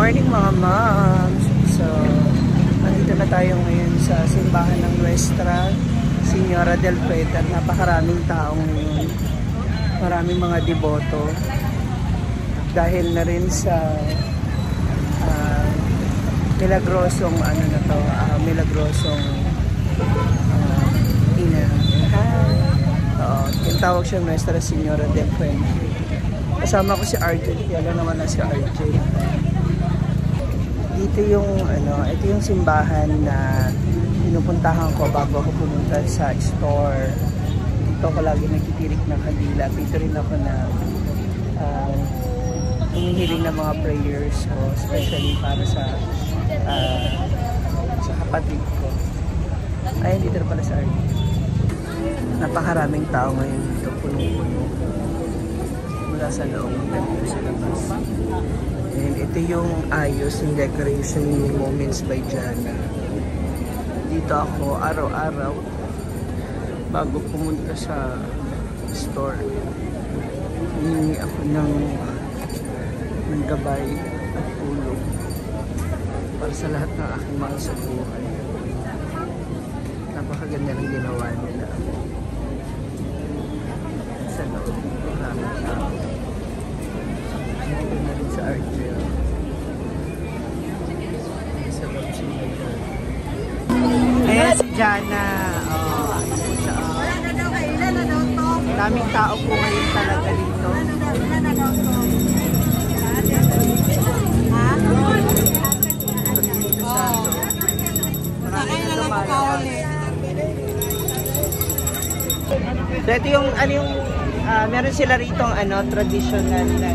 morning mga moms! So, nandito na tayo ngayon sa simbahan ng Nuestra Señora del Puerto. Napakaraming tao ngayon. Maraming mga deboto. Dahil na rin sa milagrosong milagrosong yung tawag siya Nuestra Señora del Puerto. Kasama ko si RJ, kaya naman na si RJ. Dito yung ito yung simbahan na pinupuntahan ko bago ako pumunta sa store. Dito ako lagi nagtitirik ng kandila. Dito rin ako na hinihiling ng mga prayers ko, especially para sa kapatid ko. Ayun, dito na pala sa RJ. Napakaraming tao ngayon dito, punong-puno. Mula sa loob dito sa labas. And ito yung ayos ng decoration ni Moments by Jana. Dito ako araw-araw bago pumunta sa store. Hihingi ako ng gabay at tulong para sa lahat ng aking mga sa buhay. Napakaganda ng ginawa nila. Sa loob, maraming tao. Dito na rin sa Argel. Sa loob siya. Ayan si Jana. Daming tao po ngayon talaga dito. So ito yung meron sila rito traditional na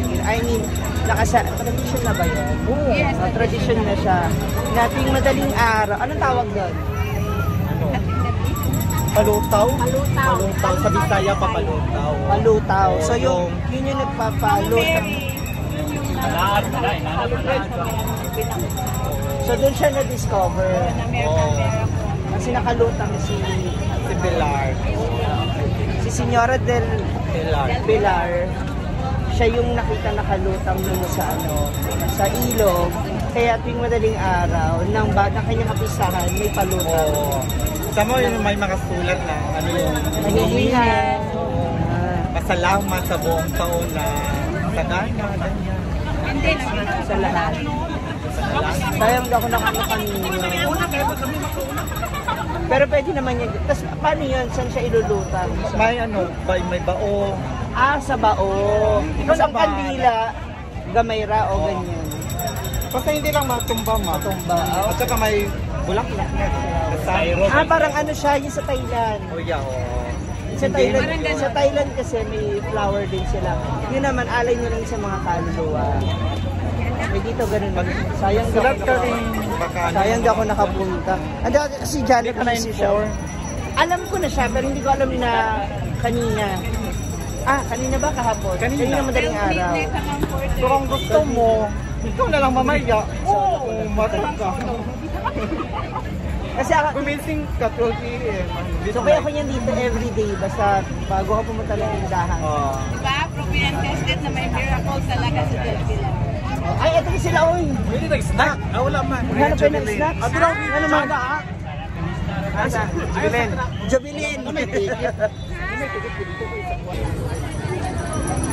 tradition na ba yun? Yes. Tradition na siya. Nating madaling araw. Anong tawag doon? Palutaw? Palutaw. Palutaw. Sa Bisaya pa palutaw. Palutaw. So yun yung nagpapalutaw. So doon siya na-discover. Kasi nakalutang si Pilar. Si Señora del Pilar. Siya yung nakita nakalutang nun sa ilog. Kaya tuwing madaling araw, ng kanyang kapistahan, may palutang. Sama yung may mga sulat na yung nahihingan. Pasalamat sa buong taon na sagana, ganyan. Sa lahat. Sayang ako kanina. Pero pwede naman yan. Tapos paano yun? Saan siya ilulutang? May bao. Sa bao. Kung ang kandila, gamayra o ganyan. Basta hindi lang matumba. At saka may bulaklak na. Parang siya, yung sa Thailand. Sa Thailand kasi may flower din sila. Yun naman, alay nyo rin sa mga kaluluwa. May dito ganun. Sayang di ako nakapunta. Si Janet kasi siya. Alam ko na siya, pero hindi ko alam na kanina. Kanina ba kahapon? Kanina madaling araw. So kung gusto mo, ikaw na lang mamaya. Matag ka. Kasi ako, gumising ka 12 AM. So kaya ako yan dito everyday, basta bago ako pumunta ng tindahan. Diba? Proven tested na may miracles talaga sa Delpila. Ay, ito sila, oy! Hindi nag-snack. Wala man. Ano pa yung nag-snack? Ano man? Jobilin!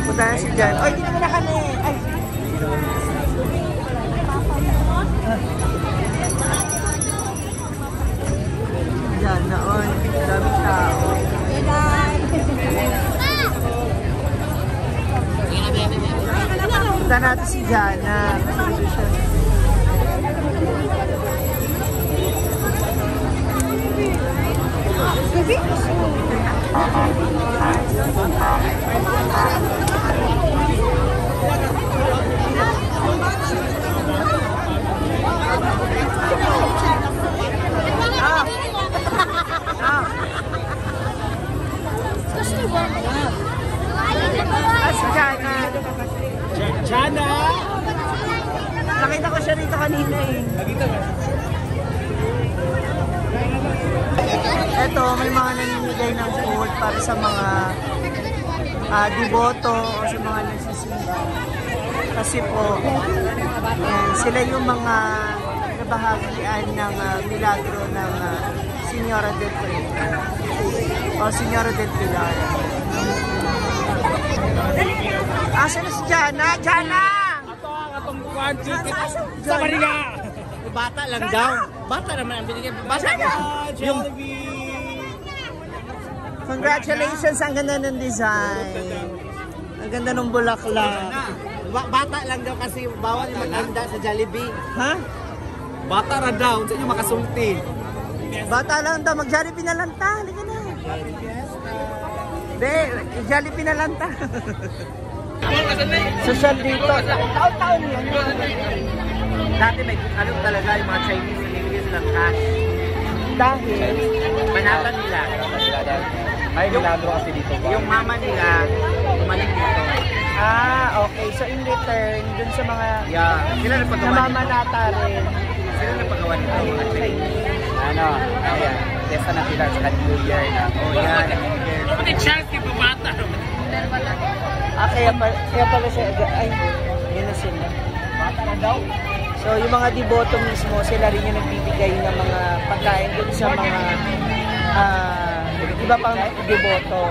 Punta na si Jan. Oy, hindi naman na kami! Ay! Yan na, oy. Daming tao. Punta natin si Jana. Si Jana. Jana! Nakita ko siya rito kanina eh. Eto, may mga namimigay ng food para sa mga deboto o sa mga nagsisimba. Kasi po, Sila yung mga nabahagian ng milagro ng Señora del Pilar. O Señora del Pilar. Asan na si Jana? Jana! Atong kuwan, sa Maria. Bata lang daw. Bata naman ang binigyan. Bata yung congratulations, ang ganda ng design. Ang ganda ng bulaklak. bata lang daw kasi bawal maghanda sa Jollibee. Ha? Bata ra daw, sa inyo makasulti. Bata lang daw, mag-Jollibee na lang ta. Halika na. Be, Jollibee na lang ta. Social dito. Taon-taon yun. Dati may ano talaga yung mga Chinese nililinis ng cash. Dahil Banatan nila. May milagro kasi dito ba? Yung mama nila, bumalik dito. okay. So in return, dun sa mga Sila na paggawa namamanata rin. Sila na paggawa nito mga Chinese. Ayan. Testa na sila sa New Year na. Yan. Kapag chance yung pamata. Kaya pala siya, ay, yun na sila. So, yung mga deboto mismo, sila rin yung nagbibigay ng mga pagkain dun sa mga iba pang deboto.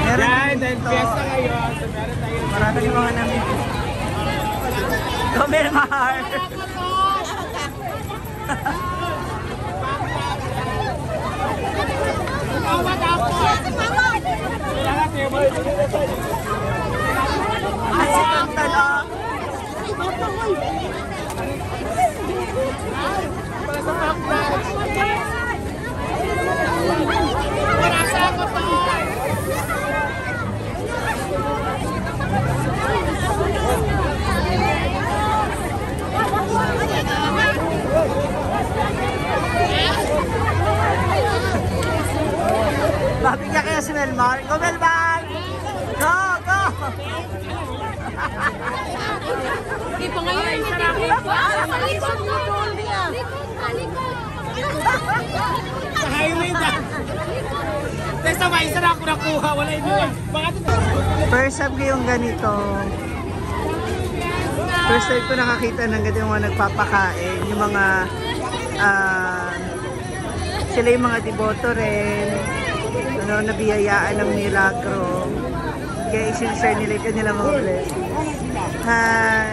Meron dito. Marami yung mga namin. Gomel-Mar! Ay, si Tantan, oh! Babigyan kaya si Melmar. Go, Melmar! Go, go! Hindi pa ngayon. Sa highway na. Testa ba, isa na ako nakuha. Wala ito. First time ko yung ganito. First time ko nakakita ng ganito yung mga nagpapakain. Yung mga sila yung mga deboto rin. Nabiyayaan ng milagro. Kaya i-share nila yung kanilang mga blessings. Hi!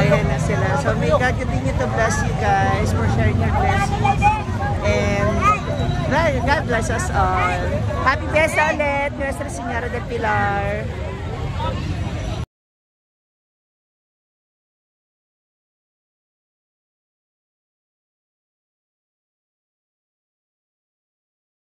Ayan na sila. So may God continue to bless you guys for sharing your blessings. And God bless us all. Happy Fiesta ulit, Nuestra Señora del Pilar.